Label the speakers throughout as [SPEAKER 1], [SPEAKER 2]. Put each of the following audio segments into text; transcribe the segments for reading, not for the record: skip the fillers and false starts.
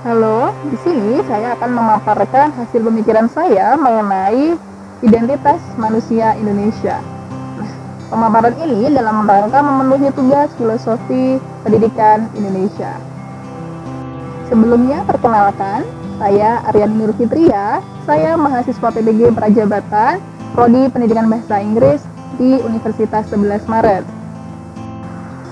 [SPEAKER 1] Halo, di sini saya akan memaparkan hasil pemikiran saya mengenai identitas manusia Indonesia. Pemaparan ini dalam rangka memenuhi tugas filosofi pendidikan Indonesia. Sebelumnya, perkenalkan, saya Aryani Nur Fitria, saya mahasiswa PPG Prajabatan, Prodi Pendidikan Bahasa Inggris di Universitas 11 Maret.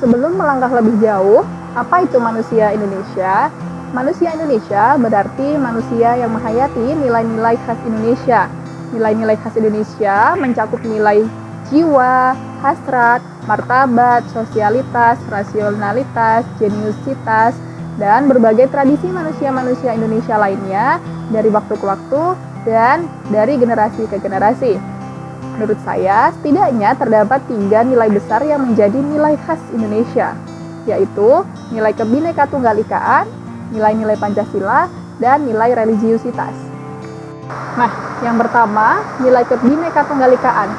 [SPEAKER 1] Sebelum melangkah lebih jauh, apa itu manusia Indonesia? Manusia Indonesia berarti manusia yang menghayati nilai-nilai khas Indonesia. Nilai-nilai khas Indonesia mencakup nilai jiwa, hasrat, martabat, sosialitas, rasionalitas, jeniusitas, dan berbagai tradisi manusia-manusia Indonesia lainnya dari waktu ke waktu dan dari generasi ke generasi. Menurut saya, setidaknya terdapat 3 nilai besar yang menjadi nilai khas Indonesia, yaitu nilai Kebhinneka-Tunggal-Ikaan, nilai-nilai Pancasila, dan nilai religiusitas. Nah, yang pertama, nilai Kebhinneka-Tunggal-Ikaan.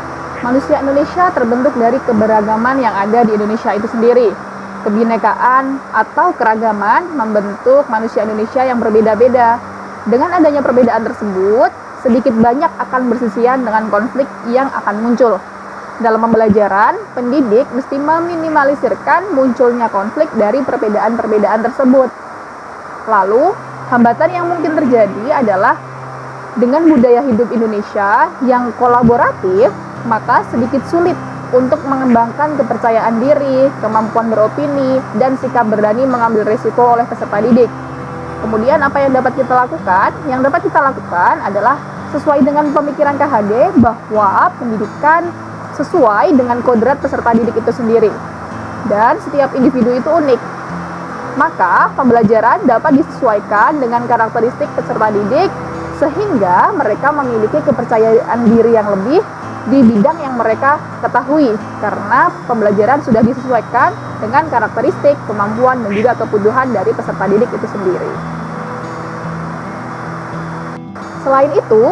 [SPEAKER 1] Manusia Indonesia terbentuk dari keberagaman yang ada di Indonesia itu sendiri. Kebhinekaan atau keragaman membentuk manusia Indonesia yang berbeda-beda. Dengan adanya perbedaan tersebut, sedikit banyak akan bersisian dengan konflik yang akan muncul. Dalam pembelajaran, pendidik mesti meminimalisirkan munculnya konflik dari perbedaan-perbedaan tersebut. Lalu, hambatan yang mungkin terjadi adalah dengan budaya hidup Indonesia yang kolaboratif, maka sedikit sulit untuk mengembangkan kepercayaan diri, kemampuan beropini, dan sikap berani mengambil risiko oleh peserta didik. Kemudian apa yang dapat kita lakukan? Yang dapat kita lakukan adalah sesuai dengan pemikiran KHD bahwa pendidikan sesuai dengan kodrat peserta didik itu sendiri. Dan setiap individu itu unik. Maka, pembelajaran dapat disesuaikan dengan karakteristik peserta didik sehingga mereka memiliki kepercayaan diri yang lebih di bidang yang mereka ketahui karena pembelajaran sudah disesuaikan dengan karakteristik, kemampuan, dan juga kebutuhan dari peserta didik itu sendiri. Selain itu,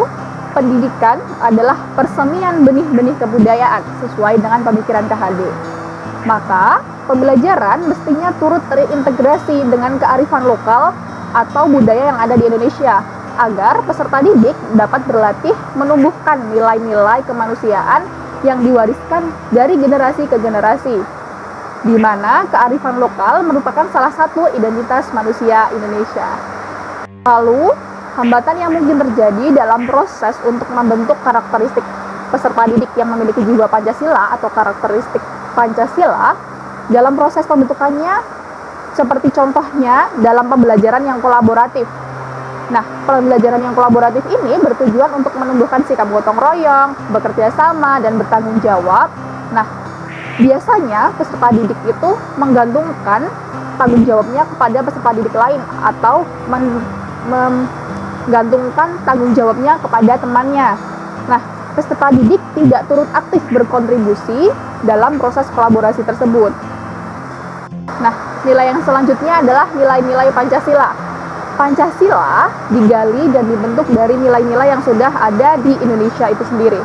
[SPEAKER 1] pendidikan adalah persemian benih-benih kebudayaan sesuai dengan pemikiran KHD. Maka, pembelajaran mestinya turut terintegrasi dengan kearifan lokal atau budaya yang ada di Indonesia, agar peserta didik dapat berlatih menumbuhkan nilai-nilai kemanusiaan yang diwariskan dari generasi ke generasi, di mana kearifan lokal merupakan salah satu identitas manusia Indonesia. Lalu, hambatan yang mungkin terjadi dalam proses untuk membentuk karakteristik peserta didik yang memiliki jiwa Pancasila atau karakteristik Pancasila dalam proses pembentukannya, seperti contohnya dalam pembelajaran yang kolaboratif. Nah, pembelajaran yang kolaboratif ini bertujuan untuk menumbuhkan sikap gotong royong, bekerja sama, dan bertanggung jawab. Nah, biasanya peserta didik itu menggantungkan tanggung jawabnya kepada peserta didik lain atau menggantungkan tanggung jawabnya kepada temannya. Nah, peserta didik tidak turut aktif berkontribusi dalam proses kolaborasi tersebut. Nah, nilai yang selanjutnya adalah nilai-nilai Pancasila. Pancasila digali dan dibentuk dari nilai-nilai yang sudah ada di Indonesia itu sendiri.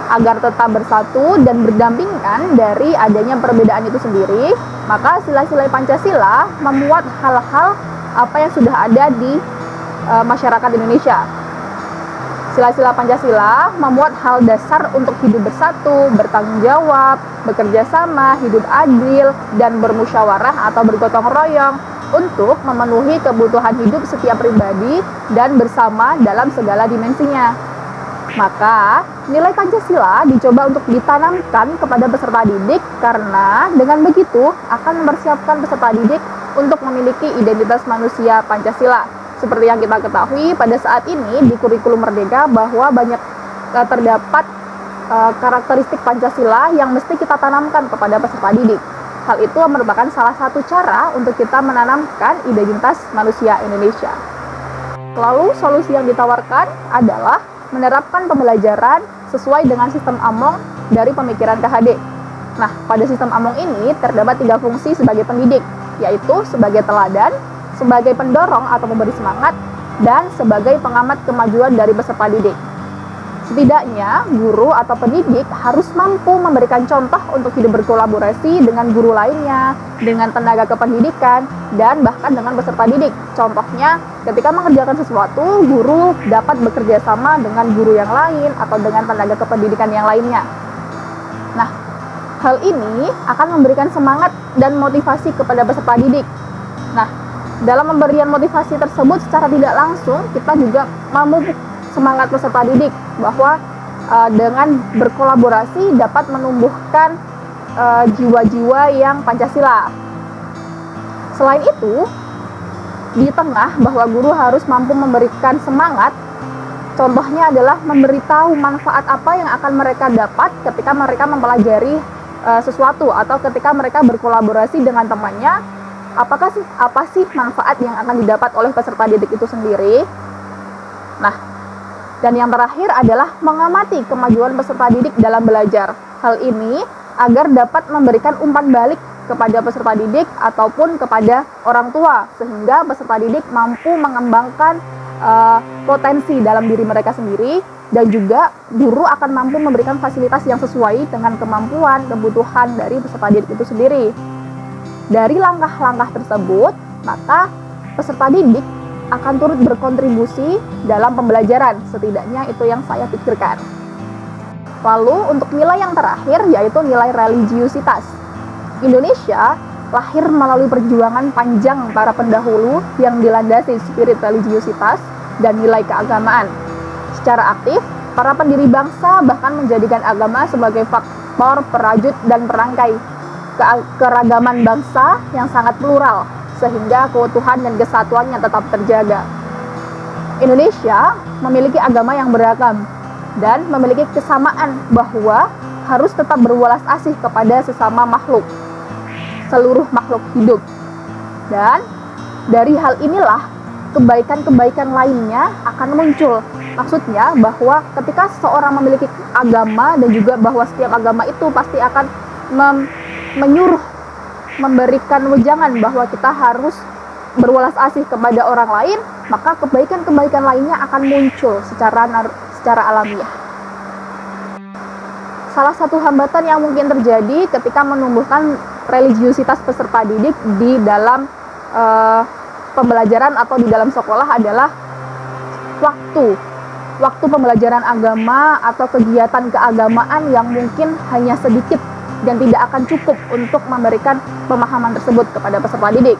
[SPEAKER 1] Agar tetap bersatu dan berdampingan dari adanya perbedaan itu sendiri, maka sila-sila Pancasila memuat hal-hal apa yang sudah ada di masyarakat Indonesia. Sila-sila Pancasila memuat hal dasar untuk hidup bersatu, bertanggung jawab, bekerja sama, hidup adil, dan bermusyawarah atau bergotong royong untuk memenuhi kebutuhan hidup setiap pribadi dan bersama dalam segala dimensinya. Maka, nilai Pancasila dicoba untuk ditanamkan kepada peserta didik karena dengan begitu akan mempersiapkan peserta didik untuk memiliki identitas manusia Pancasila. Seperti yang kita ketahui pada saat ini di kurikulum Merdeka bahwa banyak terdapat karakteristik Pancasila yang mesti kita tanamkan kepada peserta didik. Hal itu merupakan salah satu cara untuk kita menanamkan identitas manusia Indonesia. Lalu solusi yang ditawarkan adalah menerapkan pembelajaran sesuai dengan sistem Among dari pemikiran KHD. Nah, pada sistem Among ini terdapat 3 fungsi sebagai pendidik, yaitu sebagai teladan, sebagai pendorong atau memberi semangat, dan sebagai pengamat kemajuan dari peserta didik. Setidaknya, guru atau pendidik harus mampu memberikan contoh untuk hidup berkolaborasi dengan guru lainnya, dengan tenaga kependidikan, dan bahkan dengan peserta didik. Contohnya, ketika mengerjakan sesuatu, guru dapat bekerja sama dengan guru yang lain atau dengan tenaga kependidikan yang lainnya. Nah, hal ini akan memberikan semangat dan motivasi kepada peserta didik. Nah, dalam pemberian motivasi tersebut secara tidak langsung, kita juga memupuk semangat peserta didik bahwa dengan berkolaborasi dapat menumbuhkan jiwa-jiwa yang Pancasila. Selain itu, di tengah bahwa guru harus mampu memberikan semangat, contohnya adalah memberitahu manfaat apa yang akan mereka dapat ketika mereka mempelajari sesuatu atau ketika mereka berkolaborasi dengan temannya. Apa sih manfaat yang akan didapat oleh peserta didik itu sendiri? Nah, dan yang terakhir adalah mengamati kemajuan peserta didik dalam belajar. Hal ini agar dapat memberikan umpan balik kepada peserta didik ataupun kepada orang tua, sehingga peserta didik mampu mengembangkan potensi dalam diri mereka sendiri, dan juga guru akan mampu memberikan fasilitas yang sesuai dengan kemampuan, kebutuhan dari peserta didik itu sendiri. Dari langkah-langkah tersebut, maka peserta didik akan turut berkontribusi dalam pembelajaran, setidaknya itu yang saya pikirkan. Lalu untuk nilai yang terakhir yaitu nilai religiusitas. Indonesia lahir melalui perjuangan panjang para pendahulu yang dilandasi spirit religiusitas dan nilai keagamaan. Secara aktif, para pendiri bangsa bahkan menjadikan agama sebagai faktor perajut dan perangkai keragaman bangsa yang sangat plural, sehingga keutuhan dan kesatuannya tetap terjaga. Indonesia memiliki agama yang beragam dan memiliki kesamaan bahwa harus tetap berwelas asih kepada sesama makhluk, seluruh makhluk hidup. Dan dari hal inilah kebaikan-kebaikan lainnya akan muncul. Maksudnya bahwa ketika seseorang memiliki agama dan juga bahwa setiap agama itu pasti akan menyuruh, memberikan wejangan bahwa kita harus berwelas asih kepada orang lain, maka kebaikan-kebaikan lainnya akan muncul secara alamiah. Salah satu hambatan yang mungkin terjadi ketika menumbuhkan religiusitas peserta didik di dalam pembelajaran atau di dalam sekolah adalah waktu pembelajaran agama atau kegiatan keagamaan yang mungkin hanya sedikit dan tidak akan cukup untuk memberikan pemahaman tersebut kepada peserta didik.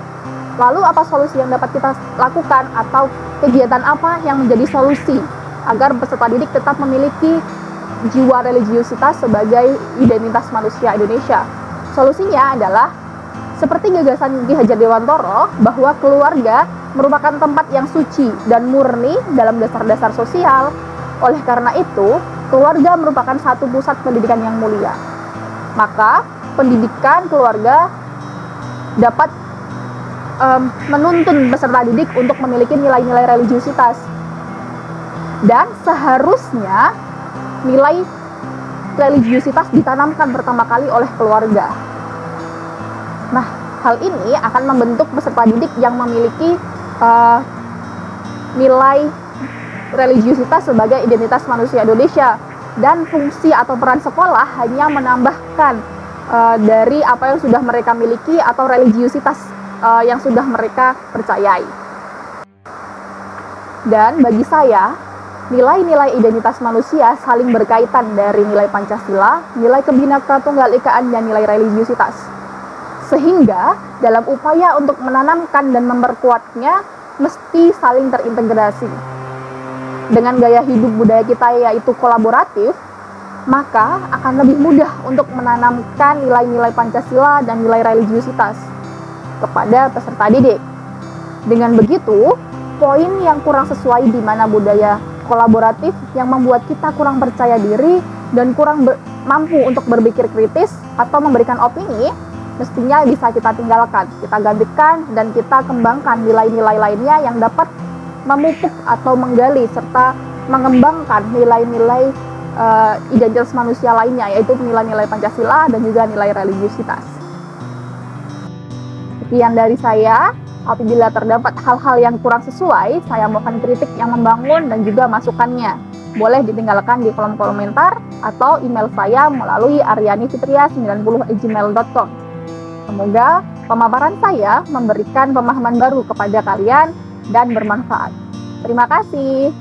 [SPEAKER 1] Lalu apa solusi yang dapat kita lakukan atau kegiatan apa yang menjadi solusi agar peserta didik tetap memiliki jiwa religiusitas sebagai identitas manusia Indonesia? Solusinya adalah seperti gagasan Ki Hajar Dewantoro bahwa keluarga merupakan tempat yang suci dan murni dalam dasar-dasar sosial. Oleh karena itu, keluarga merupakan satu pusat pendidikan yang mulia. Maka pendidikan keluarga dapat menuntun peserta didik untuk memiliki nilai-nilai religiusitas. Dan seharusnya nilai religiusitas ditanamkan pertama kali oleh keluarga. Nah, hal ini akan membentuk peserta didik yang memiliki nilai religiusitas sebagai identitas manusia Indonesia. Dan fungsi atau peran sekolah hanya menambahkan dari apa yang sudah mereka miliki atau religiusitas yang sudah mereka percayai. Dan bagi saya, nilai-nilai identitas manusia saling berkaitan dari nilai Pancasila, nilai Kebhinneka Tunggal Ikaan, dan nilai religiusitas. Sehingga dalam upaya untuk menanamkan dan memperkuatnya mesti saling terintegrasi. Dengan gaya hidup budaya kita yaitu kolaboratif, maka akan lebih mudah untuk menanamkan nilai-nilai Pancasila dan nilai religiusitas kepada peserta didik. Dengan begitu, poin yang kurang sesuai di mana budaya kolaboratif yang membuat kita kurang percaya diri dan kurang mampu untuk berpikir kritis atau memberikan opini, mestinya bisa kita tinggalkan, kita gantikan, dan kita kembangkan nilai-nilai lainnya yang dapat memupuk atau menggali serta mengembangkan nilai-nilai identitas manusia lainnya, yaitu nilai-nilai Pancasila dan juga nilai religiusitas. Sekian dari saya.
[SPEAKER 2] Apabila terdapat hal-hal yang kurang sesuai, saya mohon kritik yang membangun dan juga masukannya. Boleh ditinggalkan di kolom komentar atau email saya melalui aryanifitria90@gmail.com. Semoga pemaparan saya memberikan pemahaman baru kepada kalian dan bermanfaat. Terima kasih.